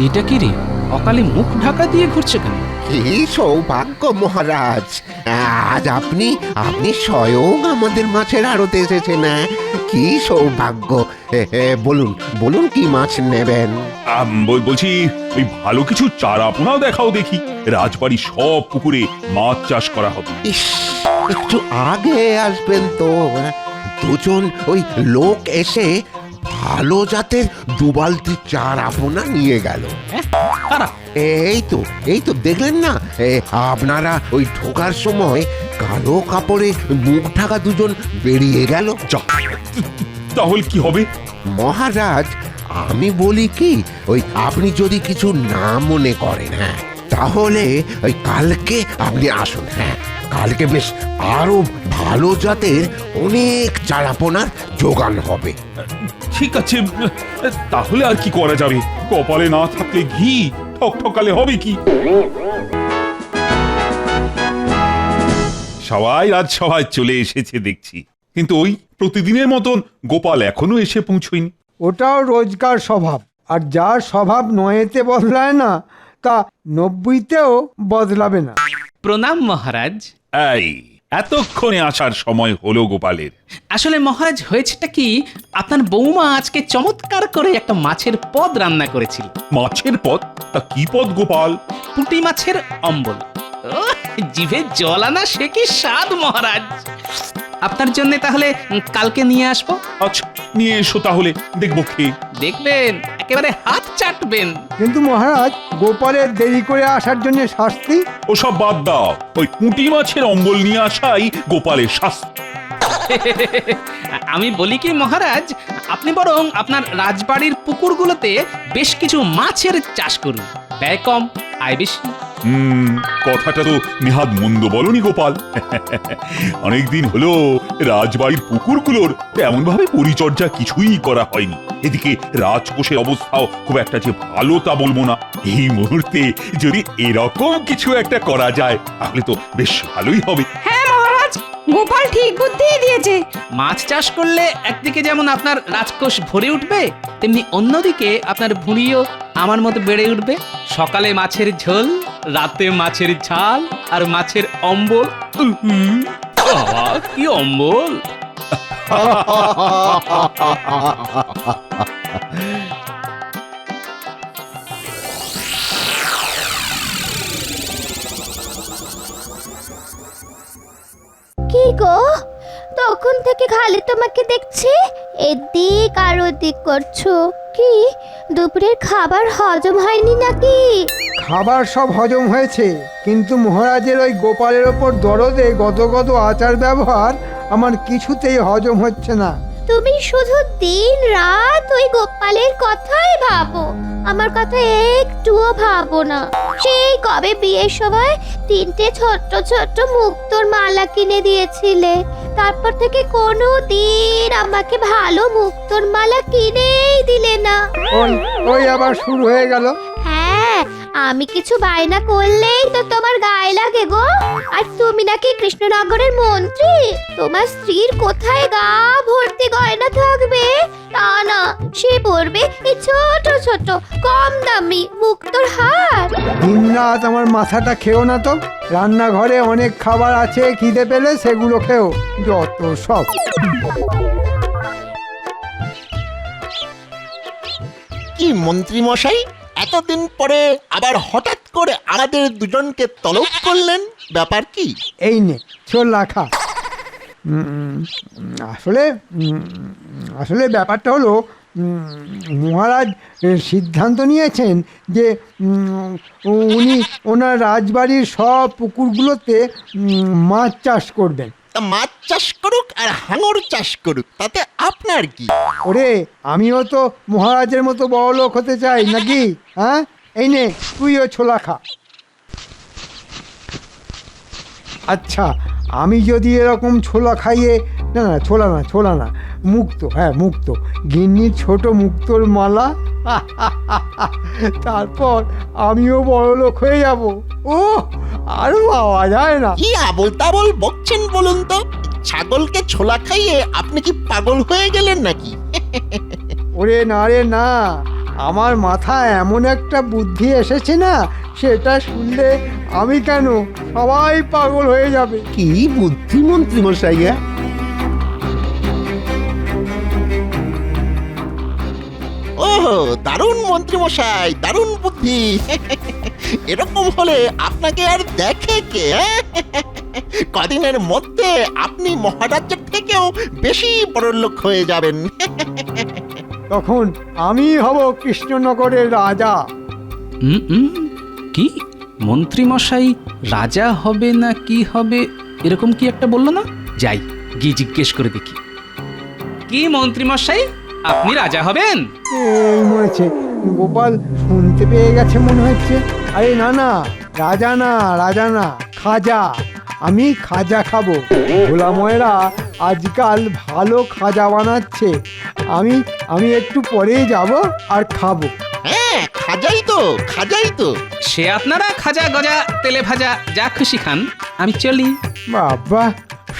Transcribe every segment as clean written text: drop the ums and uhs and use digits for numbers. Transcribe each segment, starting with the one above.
এটা কি রে, অকালে মুখ ঢাকা দিয়ে ঘুরছে কেন? কি সৌভাগ্য মহারাজ, আজ আপনি আপনি স্বয়ং আমাদের মাছের আড়তে এসেছেন। কি সৌভাগ্য। বলুন বলুন, কি মাছ নেবেন? বলছি ওই ভালো কিছু চারা পোনাও দেখাও দেখি। রাজবাড়ির সব পুকুরে মাছ চাষ করা হবে। ইস, একটু আগে আসবেন তো। দুজন ওই লোক এসে ভালো জাতের দুবালতি চারা পোনা নিয়ে গেল। কারা? এই তো দেখলেন না, আপনারা ওই ঢোকার সময় কালো কাপড়ে মুখ ঢাকা দুজন বেরিয়ে গেল। যা, তাহলে কি হবে? মহারাজ, আমি বলি কি, ওই আপনি যদি কিছু না মনে করেন, তাহলে ওই কালকে আপনি আসুন। কালকে বেশ আরো ভালো জাতের অনেক চারাপোনার জোগান হবে। ঠিক আছে, তাহলে আর কি করা যাবে? কপালে না থাকলে ঘি ঠকঠকালে হবে কি? সবাই রাজসভায় চলে এসেছে দেখছি, কিন্তু ওই প্রতিদিনের মতন গোপাল এখনো এসে পৌঁছয়নি। ওটাও রোজকার স্বভাব, আর যার স্বভাব নয়েতে বদলায় না তা 90তেও বদলাবে না। প্রণাম মহারাজ। এই এতক্ষণে আসার সময় হলো গোপালের। আসলে মহারাজ, হয়েছেটা কি, আপনার বৌমা আজকে চমৎকার করে একটা মাছের পদ রান্না করেছিল। মাছের পদ? তা কি পদ গোপাল? পুঁটি মাছের অম্বল। ওহ, জিভে জল আনা সে কি স্বাদ মহারাজ। আপনার জন্য তাহলে কালকে নিয়ে আসবো। আচ্ছা, নিয়ে এসো তাহলে, দেখবো খেয়ে। দেখবেন, একেবারে হাত চাটবেন। কিন্তু মহারাজ, গোপালের দেরি করে আসার জন্য শাস্তি? ওসব বাদ দাও, ওই পুঁটি মাছের অম্বল নিয়ে আসাই গোপালের শাস্তি। আমি বলি কি মহারাজ, আপনি বরং আপনার রাজবাড়ির পুকুরগুলোতে বেশ কিছু মাছের চাষ করুন। ব্যয় কম, আয় বেশি। কথাটা তো নেহাত মন্দ বলনি গোপাল। অনেকদিন হলো রাজবাড়ির পুকুরগুলোর তেমন ভাবে পরিচর্যা কিছুই করা হয়নি। এদিকে রাজকোষের অবস্থাও খুব একটা যে ভালো তা বলবো না। এই মুহূর্তে যদি এরকম কিছু একটা করা যায় তাহলে তো বেশ ভালোই হবে। হ্যাঁ মহারাজ, গোপাল ঠিক বুদ্ধি দিয়েছে। মাছ চাষ করলে একদিকে যেমন আপনার রাজকোষ ভরে উঠবে, তেমনি অন্যদিকে আপনার ভুঁড়িও আমার মতো বেড়ে উঠবে। সকালে মাছের ঝোল, রাতে মাছের ঝাল, আর মাছের অম্বল। বাবা, কি অম্বল! কি গো, তখন থেকে খালি তোমাকে দেখছি এদিক আর ওদিক করছো। কি দুপুরের খাবার হজম হয়নি নাকি? খাবার সব হজম হয়েছে, কিন্তু মহারাজের ওই গোপালের ওপর দরদে গত আচার ব্যবহার আমার কিছুতেই হজম হচ্ছে না। তুমি শুধু দিন রাত ওই গোপালের কথাই ভাবো, আমার কথা একটুও ভাবো না। সেই কবে বিয়ের সময় 3টে ছোট্ট ছোট্ট মুক্তোর মালা কিনে দিয়েছিলে, তারপর থেকে কোনো দিন আমাকে ভালো মুক্তোর মালা কিনেই দিলে না। ওই আবার শুরু হয়ে গেল। হ্যাঁ, আমি কিছু বায়না করলেই তো তোমার গায়ে লাগে গো। আর তুমি নাকি কৃষ্ণনগরের মন্ত্রী, তোমার স্ত্রীর কোথায় গা ভর্তি গয়না থাকবে তা না, সে পরবে এই ছোট ছোট কম দামি মুক্তোর হার। দিন রাত আমার মাথাটা খেও না তো। রান্নাঘরে অনেক খাবার আছে, খিদে পেলে সেগুলো খেও। যত সব। কি মন্ত্রী মশাই, এতদিন পরে আবার হঠাৎ করে আমাদের দুজনকে তলব করলেন, ব্যাপার কি? এই নে ছোলা খা। আসলে ব্যাপারটা হলো, মহারাজ সিদ্ধান্ত নিয়েছেন যে উনি ওনার রাজবাড়ির সব পুকুরগুলোতে মাছ চাষ করবেন। তা মাছ চাষ করুক আর হাঙর চাষ করুক, তাতে আপনার কি? ওরে, আমিও তো মহারাজের মতো বড় লোক হতে চাই নাকি? হ্যাঁ, এই নে তুইও ছোলা খা। আচ্ছা, আমি যদি এরকম ছোলা খাইয়ে, না ছোলা না, মুক্তো, মুক্তো, গিন্নির ছোট মুক্তোর মালা, তারপর আমিও বড় লোক হয়ে যাব। ও, আরো পাওয়া যায় না। কি আবল তাবল বকছেন বলুন তো? ছাগলকে ছোলা খাইয়ে আপনি কি পাগল হয়ে গেলেন নাকি? ওরে না রে না, আমার মাথায় এমন একটা বুদ্ধি এসেছে না, সেটা শুনলে আমি কেন সবাই পাগল হয়ে যাবে। কি বুদ্ধি মন্ত্রী মশাইয়া? ওহো, দারুণ মন্ত্রী মশাই, দারুণ বুদ্ধি। এরকম হলে আপনাকে আর দেখে কে? কদিনের মধ্যে আপনি মহারাজের থেকেও বেশি বড়লোক হয়ে যাবেন। তখন আমি হব কৃষ্ণনগরের রাজা। কি মন্ত্রী মশাই রাজা হবে না কি হবে এরকম কি একটা বললো না? যাই গিয়ে জিজ্ঞেস করে দেখি। কি মন্ত্রী মশাই, আপনি রাজা হবেন? এই মরেছে, গোপাল শুনতে পেয়ে গেছে মনে হচ্ছে। আরে না না, রাজা না, রাজা না, খাজা। আমি খাজা খাবো। ভোলা ময়রা আজকাল ভালো খাজা বানাচ্ছে। আমি আমি একটু পরেই যাব আর খাবো। হ্যাঁ, খাজাই তো, খাজাই তো। সে আপনারা খাজা গজা তেলে ভাজা যা খুশি খান, আমি চলি। বাবা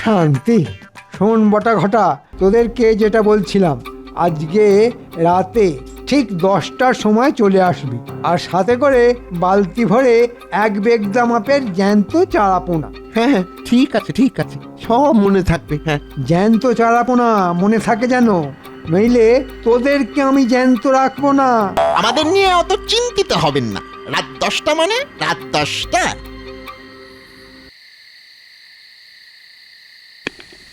শান্তি। শোন বটা ঘটা, তোদেরকে যেটা বলছিলাম, আজকে রাতে ঠিক 10টার সময় চলে আসবি, আর সাথে করে বালতি ভরে 1 বেগদা মাপের জ্যান্ত চারাপোনা। হ্যাঁ হ্যাঁ, ঠিক আছে ঠিক আছে, সব মনে থাকবে। হ্যাঁ, জ্যান্ত চারাপোনা মনে থাকে যেন, নইলে তোদেরকে আমি জ্যান্ত রাখবো না। আমাদের নিয়ে অত চিন্তিত হবেন না। রাত 10টা মানে রাত 10টা।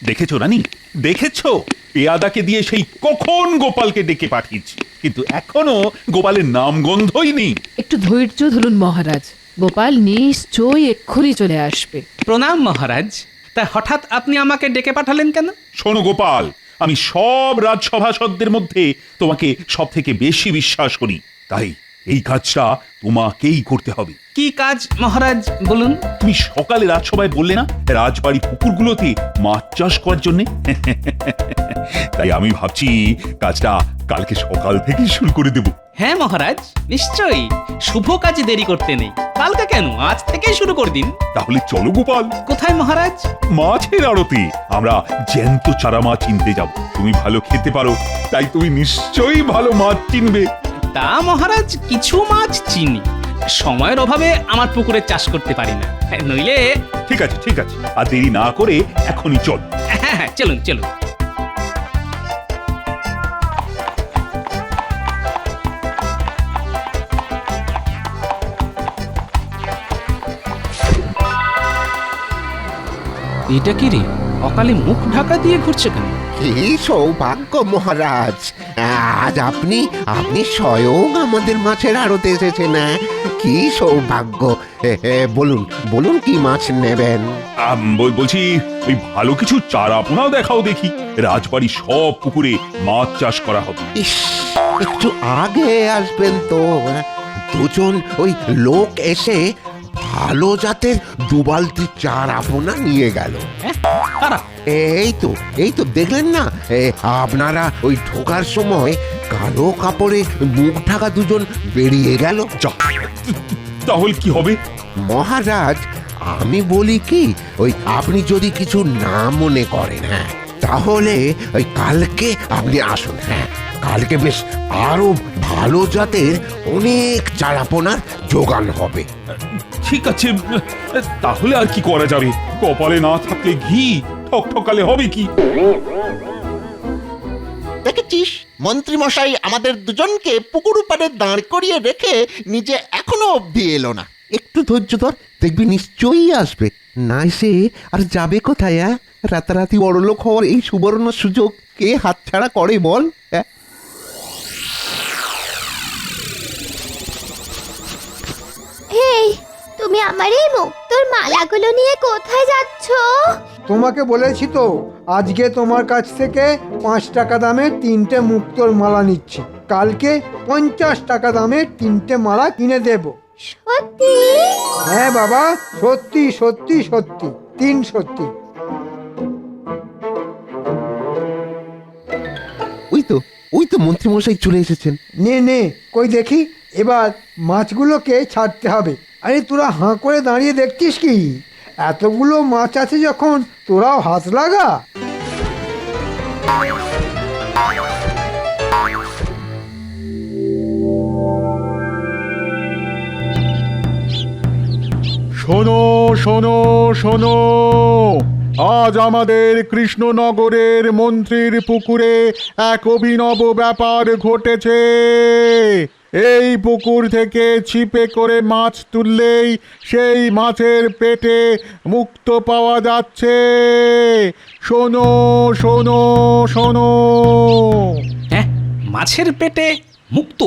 দেখেছো রানী, দেখেছো? পেয়াদাকে দিয়ে সেই কখন গোপালকে ডেকে পাঠিয়েছি, কিন্তু এখনো গোপালের নাম গন্ধই নেই। একটু ধৈর্য ধরুন মহারাজ, গোপাল নিশ্চয়ই এক্ষুনি চলে আসবে। প্রণাম মহারাজ। তা হঠাৎ আপনি আমাকে ডেকে পাঠালেন কেন? শোনো গোপাল, আমি সব রাজসভাসদদের মধ্যে তোমাকে সব থেকে বেশি বিশ্বাস করি, তাই এই কাজটা তোমাকেই করতে হবে। কি কাজ মহারাজ বলুন? তুমি সকালে রাজসভায় বললে না রাজবাড়ি পুকুরগুলোতে মাছ চাষ করার জন্য, তাই আমি ভাবছি কাজটা কালকে সকাল থেকে শুরু করে দেব। হ্যাঁ মহারাজ, নিশ্চয়ই। শুভ কাজে দেরি করতে নেই। কালকে কেন, আজ থেকেই শুরু করে দিন। তাহলে চলো গোপাল, কোথায় মহারাজ? মাছের আড়তে আমরা জ্যান্ত চারা মাছ কিনতে যাব। তুমি ভালো খেতে পারো, তাই তুমি নিশ্চয়ই ভালো মাছ চিনবে। তা মহারাজ, কিছু মাছ চিনি, সময়ের অভাবে আমার পুকুরে চাষ করতে পারি না, নইলে। ঠিক আছে ঠিক আছে, আর দেরি না করে এখনই চল। হ্যাঁ হ্যাঁ, চলুন চলুন। এটা কি রে, অকালে মুখ ঢাকা দিয়ে ঘুরছে কেন? কি সৌভাগ্য মহারাজ, আজ আপনি আপনি স্বয়ং আমাদের মাছের আড়তে এসেছেন। কি সৌভাগ্য। বলুন বলুন, কি মাছ নেবেন? বলছি ওই ভালো কিছু চারা পোনাও দেখাও দেখি। রাজবাড়ি সব পুকুরে মাছ চাষ করা হবে। ইস, একটু আগে আসবেন তো। দুজন ওই লোক এসে ভালো জাতের 2 বালতি চারা পোনা নিয়ে গেল। কারা? এই তো দেখলেন না, আপনারা ওই ঢোকার সময় কালো কাপড়ে মুখ ঢাকা দুজন বেরিয়ে গেল। যা, তাহলে কি হবে? মহারাজ, আমি বলি কি, ওই আপনি যদি কিছু না মনে করেন, হ্যাঁ, তাহলে ওই কালকে আপনি আসুন। হ্যাঁ, কালকে বেশ আরো ভালো জাতের অনেক চারাপোনার জোগান হবে। ঠিক আছে, তাহলে আর কি করা যাবে? কপালে না থাকলে ঘি, ঠকঠকালে হবে কি? দেখেছিস, মন্ত্রী মশাই আমাদের দুজনকে পুকুর পাড়ে দাঁড় করিয়ে রেখে নিজে এখনো অবধি এলো না। একটু ধৈর্য ধর, দেখবি নিশ্চয়ই আসবে। না এসে আর যাবে কোথায়? রাতারাতি বড়লোক হওয়ার এই সুবর্ণ সুযোগ কে হাতছাড়া করে বল? এই, তুমি আমার এই মুক্তোর মালাগুলো নিয়ে কোথায় যাচ্ছ? তোমাকে বলেছি তো, আজকে তোমার কাছ থেকে 5 টাকা দামের 3টে মুক্তোর মালা নিচ্ছি। কালকে 50 টাকা দামের 3টে মালা কিনে দেব। সত্যি? হ্যাঁ বাবা, সত্যি সত্যি সত্যি, 3 সত্যি। ওই তো মন্ত্রী মশাই চলে এসেছেন। নে নে, কই দেখি, এবার মাছগুলোকে ছাড়তে হবে। আরে তোরা হাঁ করে দাঁড়িয়ে দেখছিস কি? এতগুলো মাছ আছে যখন, তোরাও হাত লাগা। শোনো শোনো শোনো, আজ আমাদের কৃষ্ণনগরের মন্ত্রীর পুকুরে এক অভিনব ব্যাপার ঘটেছে। এই পুকুর থেকে ছিপে করে মাছ তুললেই সেই মাছের পেটে মুক্তো পাওয়া যাচ্ছে। শোনো শোনো শোনো। হ্যাঁ, মাছের পেটে মুক্তো,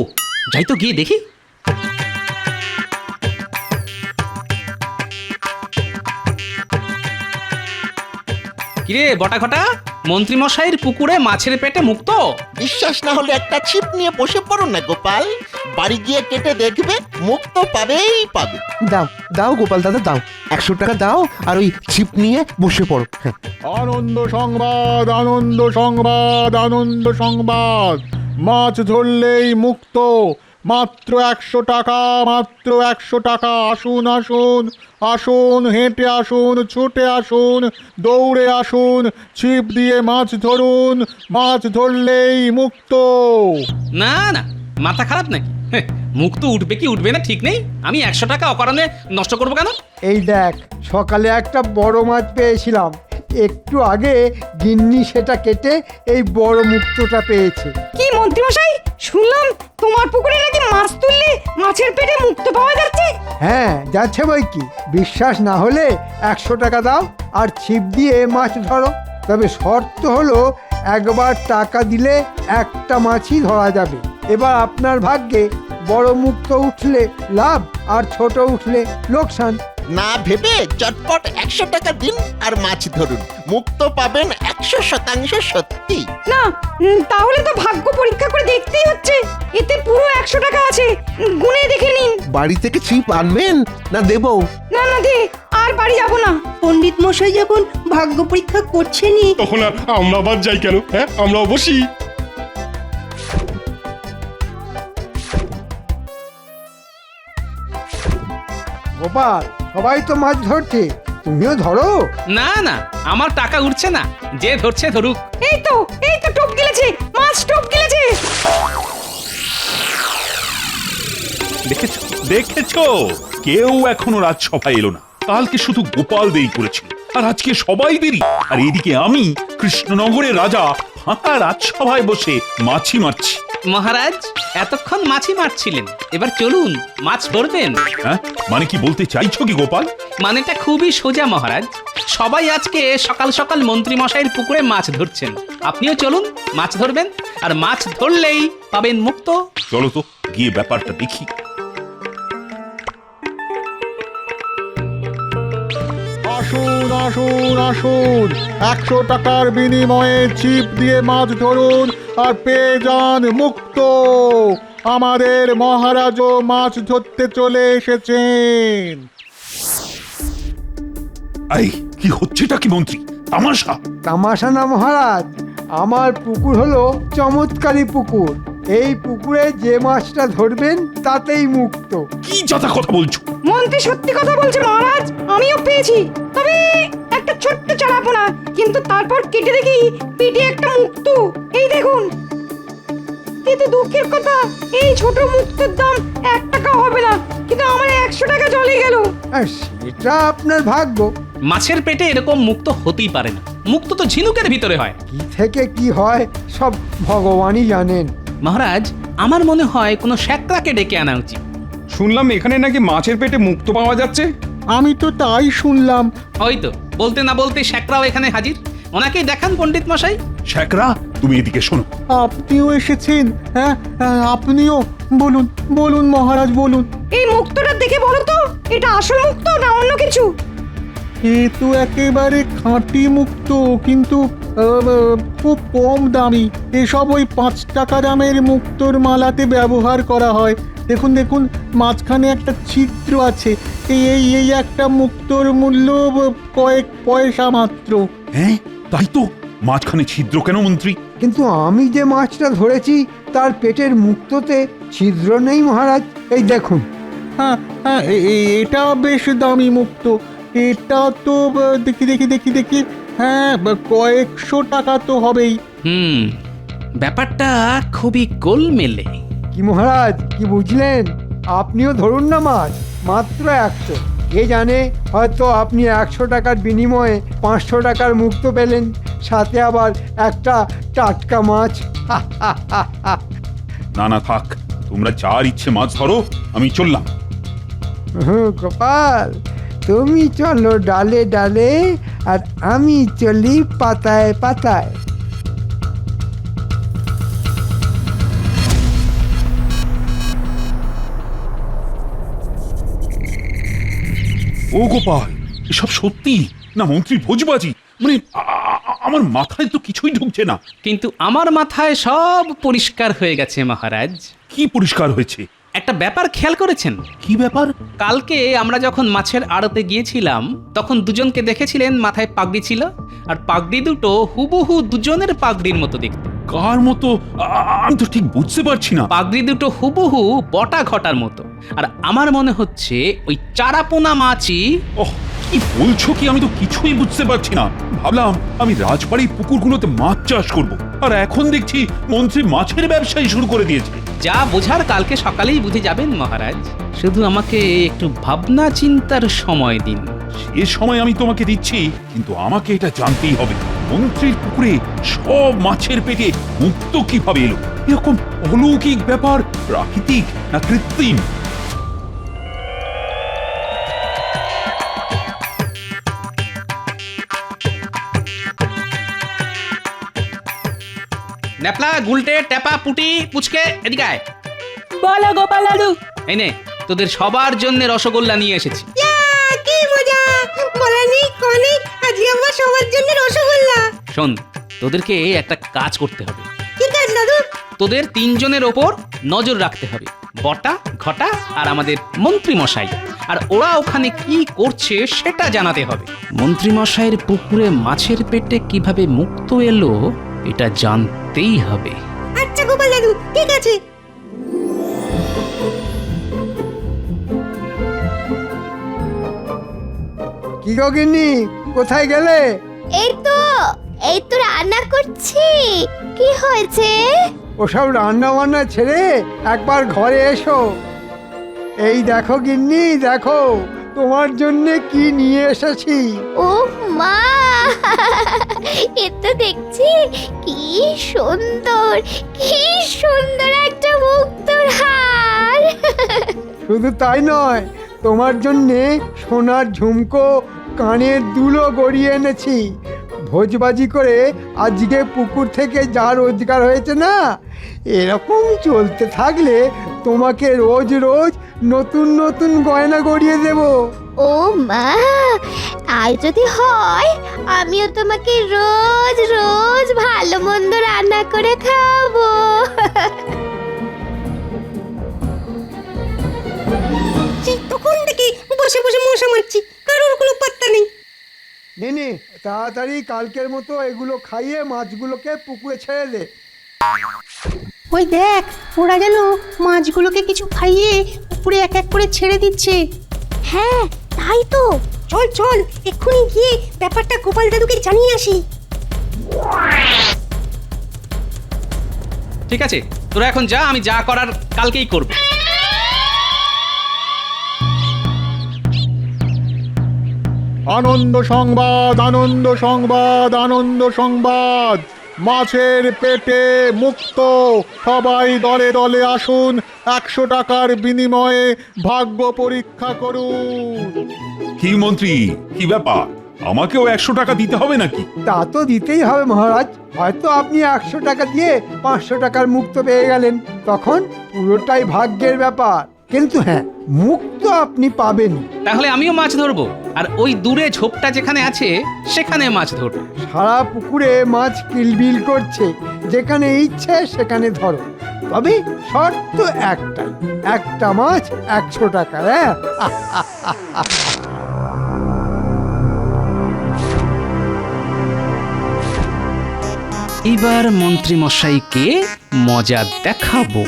যাই তো গিয়ে দেখি। কিরে বটা ঘটা, মন্ত্রী মশাইয়ের পুকুরে মাছের পেটে মুক্তো? বিশ্বাস না হলে একটা ছিপ নিয়ে বসে পড়ো না গোপাল, বাড়ি গিয়ে কেটে দেখবে, মুখ তো পাবেই পাবে। দাও দাও গোপাল দাদা দাও, 100 টাকা দাও আর ওই ছিপ নিয়ে বসে পড়ো। হ্যাঁ, আনন্দ সংবাদ, আনন্দ সংবাদ, আনন্দ সংবাদ, মাছ ধরলেই মুক্ত, মাত্র 100 টাকা, মাত্র 100 টাকা। আসুন আসুন আসুন, হেঁটে আসুন, ছুটে আসুন, দৌড়ে আসুন, ছিপ দিয়ে মাছ ধরুন, মাছ ধরলেই মুক্ত। না না, মাথা খারাপ নাকি? হ্যাঁ, মুক্তো উঠবে কি উঠবে না ঠিক নেই। আমি 100 টাকা অকারণে নষ্ট করবো কেন? এই দেখ, সকালে একটা বড় মাছ পেয়েছিলাম, একটু আগে গিন্নি সেটা কেটে এই বড় মুক্তটা পেয়েছে। কি মন্ত্রী মশাই, শুনলাম তোমার পুকুরে নাকি মাছ তুললে মাছের পেটে মুক্তো পাওয়া যাচ্ছে। হ্যাঁ, যাচ্ছে বই কি। বিশ্বাস না হলে 100 টাকা দাও আর ছিপ দিয়ে মাছ ধরো। তবে শর্ত হলো একবার টাকা দিলে একটা মাছই ধরা যাবে। এবার আপনার ভাগ্যে বড় মুক্তো উঠলে লাভ আর ছোট উঠলে লোকসান। না ভেবে চটপট 100 টাকা দিন আর মাছ ধরুন, মুক্ত পাবেন 100% সত্যি। না, তাহলে তো ভাগ্য পরীক্ষা করে দেখতেই হচ্ছে। এতে পুরো 100 টাকা আছে, গুনে দেখে নিন। বাড়ি থেকে ছিপ আনবেন না দেবো? না না দে, আর বাড়ি যাব না। পণ্ডিত মশাই যখন ভাগ্য পরীক্ষা করছেনই, তখন আর আমরা আবার যাই কেন? হ্যাঁ, আমরা অবশ্যই। গোপাল, সবাই তো মাছ ধরছে, তুমিও ধরো। না না, আমার টাকা উঠছে না, যে ধরছে ধরুক। এই তো টোপ গিলেছে, মাছ টোপ গিলেছে। দেখেছো দেখেছো, কেউ এখনো রাজসভায় এলো না। কালকে শুধু গোপাল দেরি করেছিল, আর আজকে সবাই দেরি। আর এদিকে আমি কৃষ্ণনগরের রাজা ফাঁকা রাজসভায় বসে মাছি মারছি। মহারাজ, এতক্ষণ মাছি মারছিলেন, এবার চলুন মাছ ধরবেন। হ্যাঁ, মানে কি বলতে চাইছো কি গোপাল? মানেটা খুবই সোজা মহারাজ। সবাই আজকে সকাল সকাল মন্ত্রী মশাইয়ের পুকুরে মাছ ধরছেন, আপনিও চলুন মাছ ধরবেন, আর মাছ ধরলেই পাবেন মুক্তো। চলো তো গিয়ে ব্যাপারটা দেখি। আসুন আসুন আসুন, 100 টাকার বিনিময়ে ছিপ দিয়ে মাছ ধরুন আর পেয়ে যান মুক্ত। আমাদের মহারাজও মাছ ধরতে চলে এসেছেন। এই কি হচ্ছেটা কি মন্ত্রী? তামাশা? তামাশা না মহারাজ, আমার পুকুর হলো চমৎকারী পুকুর। এই পুকুরে যে মাছটা ধরবেন তাতেই মুক্ত। কি যথা কথা বলছো? মন্ত্রী সত্যি কথা বলছে মহারাজ, আমিও পেয়েছি। তবে একটা ছোট্ট চালাপোনা, কিন্তু তারপর কেটে দেখি পেটে একটা মুক্তো। এই দেখুন। কিন্তু দুঃখের কথা, এই ছোট মুক্তোর দাম 1 টাকা হবে না, কিন্তু আমার 100 টাকা চলে গেল। আর সেটা আপনার ভাগ্য। মাছের পেটে এরকম মুক্তো হতেই পারে না, মুক্তো তো ঝিনুকের ভিতরে হয়। কি থেকে কি হয় সব ভগবানই জানেন। মহারাজ, আমার মনে হয় কোনো শ্যাকরাকে ডেকে আনা উচিত। শুনলাম এখানে নাকি মাছের পেটে মুক্তো পাওয়া যাচ্ছে। আমি তো তাই শুনলাম। ওই তো, বলতে না বলতে শ্যাকরাও এখানে হাজির। ওনাকেই দেখান পণ্ডিত মশাই। শেখরা, তুমি এদিকে শোনো। আপনিও এসেছেন? হ্যাঁ, আপনিও বলুন বলুন মহারাজ বলুন। এই মুক্তোটা দেখে বলো তো, এটা আসল মুক্তো না অন্য কিছু? এ তো একেবারে খাঁটি মুক্ত, কিন্তু খুব কম দামি। এসব ওই 5 টাকা দামের মুক্তোর মালাতে ব্যবহার করা হয়। দেখুন দেখুন, মাঝখানে একটা ছিদ্র আছে। এই একটা মুক্তোর মূল্য কয়েক পয়সা মাত্র। হ্যাঁ, তাই তো। মাঝখানে ছিদ্র কেন মন্ত্রী? কিন্তু আমি যে মাছটা ধরেছি তার পেটের মুক্তোতে ছিদ্র নেই মহারাজ, এই দেখুন। হ্যাঁ হ্যাঁ, এটা বেশ দামি মুক্ত। এটা তো দেখি দেখি দেখি দেখি, হ্যাঁ, কয়েকশো টাকা তো হবেই। ব্যাপারটা খুবই গোলমেলে। কি মহারাজ, কি বুঝলেন? আপনিও ধরুন না মাছ, মাত্র 100। কে জানে হয়তো আপনি 100 টাকার বিনিময়ে 500 টাকার মুক্ত পেলেন, সাথে আবার একটা টাটকা মাছ। না না থাক, তোমরা যার ইচ্ছে মাছ ধরো, আমি চললাম। গোপাল, তুমি চলো ডালে ডালে, আর আমি চলি পাতায় পাতায়। ও গোপাল, এসব সত্যি না মন্ত্রীর ভোজবাজি? মানে আমার মাথায় তো কিছুই ঢুকছে না। কিন্তু আমার মাথায় সব পরিষ্কার হয়ে গেছে মহারাজ। কি পরিষ্কার হয়েছে? একটা ব্যাপার খেয়াল করেছেন? কি ব্যাপার? কালকে আমরা যখন মাছের আড়তে গিয়েছিলাম তখন দুজনকে দেখেছিলেন মাথায় পাগড়ি ছিল, আর পাগড়ি দুটো হুবহু দুজনের পাগড়ির মতো দেখতে। কার মতো? আমি তো ঠিক বুঝতে পারছি না। পাগড়ি দুটো হুবহু বটা ঘটার মতো, আর আমার মনে হচ্ছে ওই চারাপোনা মাছই। ওহ, কি বলছো কি? আমি তো কিছুই বুঝতে পারছি না। ভাবলাম আমি রাজবাড়ির পুকুরগুলোতে মাছ চাষ করব, আর এখন দেখছি মন্ত্রী মাছের ব্যবসায় শুরু করে দিয়েছে। যা বোঝার কালকে সকালেই বুঝে যাবেন মহারাজ, শুধু আমাকে একটু ভাবনা চিন্তার সময় দিন। সে সময় আমি তোমাকে দিচ্ছি, কিন্তু আমাকে এটা জানতেই হবে মন্ত্রীর পুকুরে সব মাছের পেটে মুক্ত কিভাবে এলো? এরকম অলৌকিক ব্যাপার প্রাকৃতিক না কৃত্রিম? ন্যাপলা, গুলটে, টেপা, পুটি, পুচকে, এদিকে আয়। বলো গোপাল দাদু। এই নে, তোদের সবার জন্য রসগোল্লা নিয়ে এসেছি। কি মজা! বলা নেই কনে আজকে আমার সবার জন্য রসগোল্লা। শোন, তোদেরকে একটা কাজ করতে হবে। কি কাজ দাদু? তোদের তিনজনের ওপর নজর রাখতে হবে, বটা, ঘটা আর আমাদের মন্ত্রী মশাই। আর ওরা ওখানে কি করছে সেটা জানাতে হবে। মন্ত্রী মশাইয়ের পুকুরে মাছের পেটে কিভাবে মুক্ত এলো এটা জানতেই হবে। আচ্ছা গোপাল দাদু, ঠিক আছে। কি গো গিন্নি, কোথায় গেলে? এই তো রান্না করছি। কি হয়েছে? ওসব রান্না বান্না ছেড়ে একবার ঘরে এসো। এই দেখো গিন্নি, দেখো তোমার জন্য কি নিয়ে এসেছি। ও মা, এ তো দেখছি কি সুন্দর, কি সুন্দর একটা মুক্তোর হার। শুধু তাই নয়, তোমার জন্যে সোনার ঝুমকো, কানের দুলও গড়িয়ে এনেছি। ভোজবাজি করে আজকে পুকুর থেকে যা রোজগার হয়েছে না, এরকম চলতে থাকলে তোমাকে রোজ রোজ নতুন নতুন গয়না গড়িয়ে দেব। ও মা, তাই যদি হয় আমিও তোমাকে রোজ রোজ ভালো মন্দ রান্না করে খাবো। তখন থেকে বসে বসে মশা মারছি, কারোর কোনো পাত্তা নেই। নে তাড়াতাড়ি কালকের মতো এগুলো খাইয়ে মাছগুলোকে পুকুরে ছেড়ে দে। ওই দেখ, ওরা যেন মাছগুলোকে কিছু খাইয়ে পুকুরে এক এক করে ছেড়ে দিচ্ছে। হ্যাঁ, তাই তো। চল চল, এক্ষুনি গিয়ে ব্যাপারটা গোপাল দাদুকে জানিয়ে আসি। ঠিক আছে, তোরা এখন যা, আমি যা করার কালকেই করব। আনন্দ সংবাদ, আনন্দ সংবাদ, আনন্দ সংবাদ! মাছের পেটে মুক্ত! সবাই দলে দলে আসুন, 100 টাকার বিনিময়ে ভাগ্য পরীক্ষা করুন। কি মন্ত্রী, কি ব্যাপার? আমাকেও 100 টাকা দিতে হবে নাকি? তা তো দিতেই হবে মহারাজ। হয়তো আপনি 100 টাকা দিয়ে 500 টাকার মুক্ত পেয়ে গেলেন, তখন পুরোটাই ভাগ্যের ব্যাপার। কিন্তু হ্যাঁ, মুক্ত আপনি পাবেন। তাহলে আমিও মাছ ধরবো, আর ওই দূরে ঝোপটা যেখানে আছে সেখানে মাছ ধরবো। সারা পুকুরে মাছ কিলবিল করছে, যেখানে ইচ্ছে সেখানে ধরো। তবে শর্ত একটাই, একটা মাছ 100 টাকা। হ্যাঁ, এবার মন্ত্রী মশাইকে মজা দেখাবো।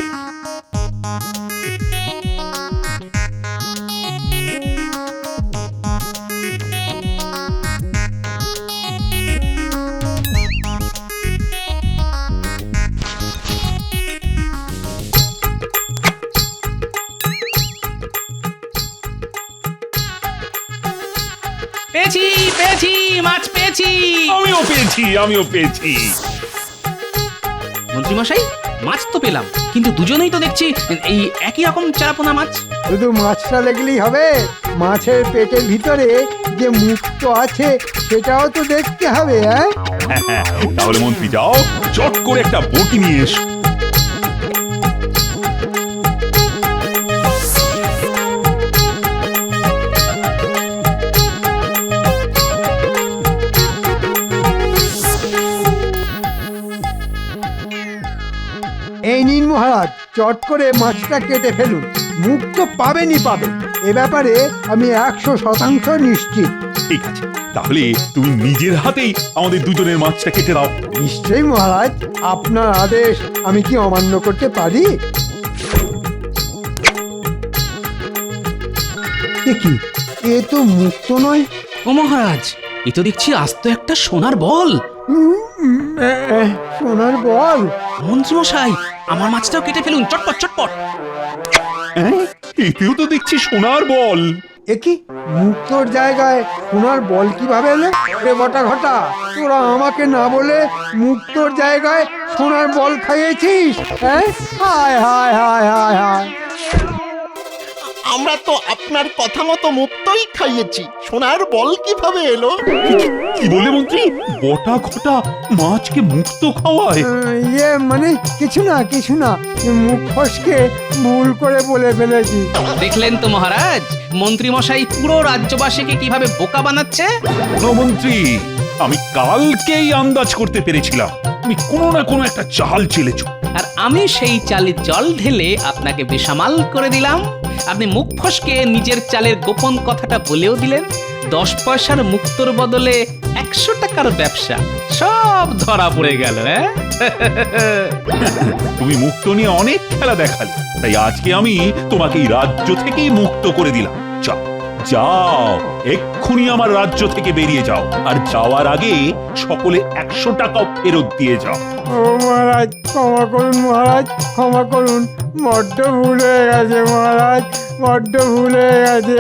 পেয়েছি। আমিও পেয়েছি মন্ত্রীমশাই, মাছ তো পেলাম, কিন্তু দুজনেই তো দেখছি এই একই রকম চারাপোনা মাছ। শুধু মাছটা দেখলেই হবে, মাছের পেটের ভিতরে যে মুক্তো আছে সেটাও তো দেখতে হবে। তাহলে মন্ত্রী যাও, চট করে একটা বটি নিয়ে এসো। এই নিন মহারাজ, চট করে মাছটা কেটে ফেলুন। মুক্ত পাবেনই পাবেন, এ ব্যাপারে আমি 100% নিশ্চিত। ঠিক আছে, তাহলে তুমি নিজের হাতেই আমাদের দুজনের মাছটা কেটে দাও। নিশ্চয়ই মহারাজ, আপনার আদেশ আমি কি অমান্য করতে পারি? এ কি, এ তো মুক্ত নয়। ও মহারাজ, এ তো দেখছি আস্ত একটা সোনার বল। সোনার বল? মন্ত্রীমশাই, আমার মাছটাও কেটে ফেলুন, চটপট চটপট। এতেও তো দেখছি সোনার বল। এ কি, মুক্তোর জায়গায় সোনার বল কিভাবে এলো? রে বটা ঘটা, তোরা আমাকে না বলে মুক্তোর জায়গায় সোনার বল খাইয়েছিস? হায় হায় হায় হায় হায়। আমরা তো আপনার কথা মতো মুক্তই খাইয়েছি, সোনার বল কিভাবে এলো? কি বলে মন্ত্রী? বটা ঘটা মাছকে মুক্ত খাওয়ায়? ইয়ে মানে কিছু না, মুখ ফসকে ভুল করে বলে ফেলেছি। দেখলেন তো মহারাজ, মন্ত্রীমশাই পুরো রাজ্যবাসীকে কিভাবে বোকা বানাচ্ছে। মন্ত্রী, আমি কালকেই আন্দাজ করতে পেরেছিলাম তুমি কোনো না কোনো একটা চাল চেলেছো। আর আমি সেই চালে জল ঢেলে আপনাকে বেসামাল করে দিলাম। আপনি মুখ ফসকে নিজের চালের গোপন কথাটা বলেও দিলেন। 10 পয়সার মুক্তোর বদলে 100 টাকার ব্যবসা, সব ধরা পড়ে গেল। তুমি মুক্ত নিয়ে অনেক খেলা দেখালে, তাই আজকে আমি তোমাকে এই রাজ্য থেকেই মুক্ত করে দিলাম। যাও, এক্ষুনি আমার রাজ্য থেকে বেরিয়ে যাও, আর যাওয়ার আগে সকলে 100 টাকাও ফেরত দিয়ে যাও। ও মহারাজ, ক্ষমা করুন মহারাজ, ক্ষমা করুন, বড্ড ভুল হয়ে গেছে মহারাজ, বড্ড ভুল হয়ে গেছে।